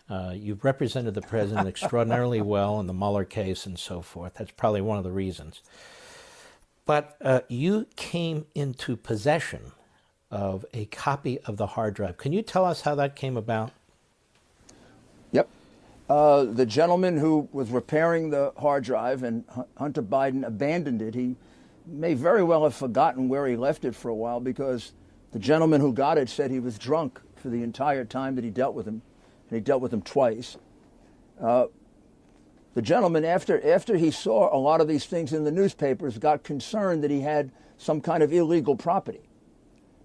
You've represented the president extraordinarily well in the Mueller case and so forth. That's probably one of the reasons. But you came into possession of a copy of the hard drive. Can you tell us how that came about? Yep. The gentleman who was repairing the hard drive, and Hunter Biden abandoned it. He may very well have forgotten where he left it for a while, because the gentleman who got it said he was drunk for the entire time that he dealt with him, and he dealt with him twice. The gentleman, after he saw a lot of these things in the newspapers, got concerned that he had some kind of illegal property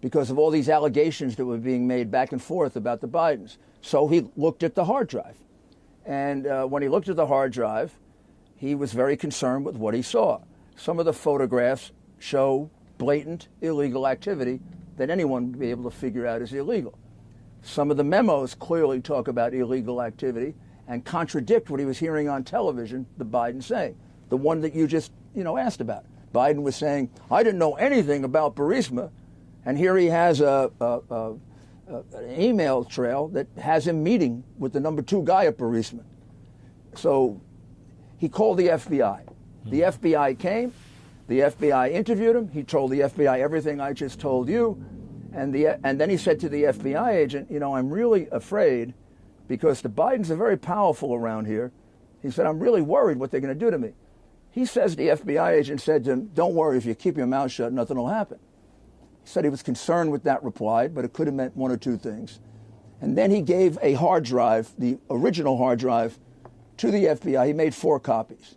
because of all these allegations that were being made back and forth about the Bidens. So he looked at the hard drive. And when he looked at the hard drive, he was very concerned with what he saw. Some of the photographs show blatant illegal activity that anyone would be able to figure out is illegal. Some of the memos clearly talk about illegal activity and contradict what he was hearing on television, the Biden saying. The one that you just, asked about. Biden was saying, I didn't know anything about Burisma, and here he has an email trail that has him meeting with the number 2 guy at Burisma. So he called the FBI. The FBI came. The FBI interviewed him. He told the FBI everything I just told you. And then he said to the FBI agent, I'm really afraid because the Bidens are very powerful around here. He said, I'm really worried what they're going to do to me. He says the FBI agent said to him, don't worry, if you keep your mouth shut, nothing will happen. He said he was concerned with that reply, but it could have meant one or two things. And then he gave a hard drive, the original hard drive, to the FBI. He made 4 copies.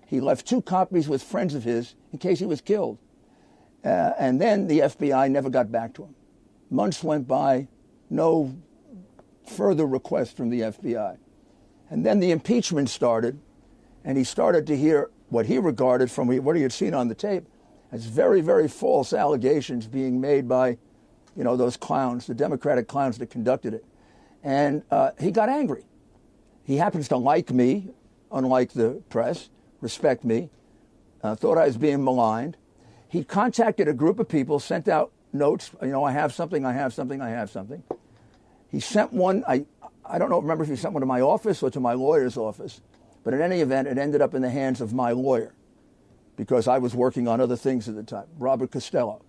He left 2 copies with friends of his in case he was killed. And then the FBI never got back to him. Months went by, no further request from the FBI. And then the impeachment started, and he started to hear what he regarded from what he had seen on the tape as very, very false allegations being made by, those clowns, the Democratic clowns that conducted it. And he got angry. He happens to like me, unlike the press, respect me, thought I was being maligned. He contacted a group of people, sent out notes, I have something, I have something, I have something. He sent one, I don't remember if he sent one to my office or to my lawyer's office, but in any event, it ended up in the hands of my lawyer because I was working on other things at the time, Robert Costello,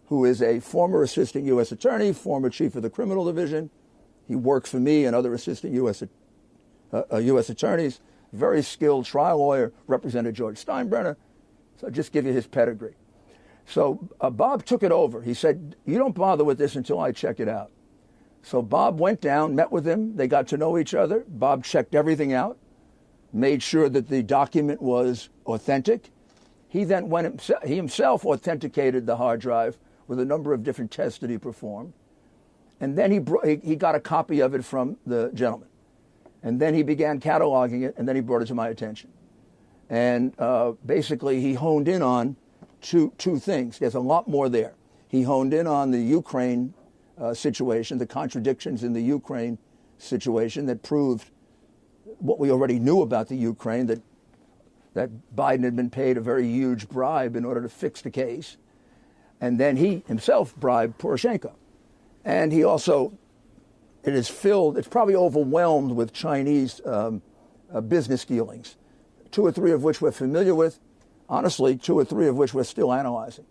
who is a former assistant U.S. attorney, former chief of the criminal division. He worked for me and other assistant U.S. Attorneys, very skilled trial lawyer, represented George Steinbrenner. So I'll just give you his pedigree. So Bob took it over. He said, you don't bother with this until I check it out. So Bob went down, met with him. They got to know each other. Bob checked everything out, made sure that the document was authentic. He then he himself authenticated the hard drive with a number of different tests that he performed. And then he got a copy of it from the gentleman. And then he began cataloging it, and then he brought it to my attention. And basically, he honed in on two things. There's a lot more there. He honed in on the Ukraine situation, the contradictions in the Ukraine situation that proved what we already knew about the Ukraine, that Biden had been paid a very huge bribe in order to fix the case. And then he himself bribed Poroshenko. And he also, it's probably overwhelmed with Chinese business dealings, 2 or 3 of which we're familiar with. Honestly, 2 or 3 of which we're still analyzing.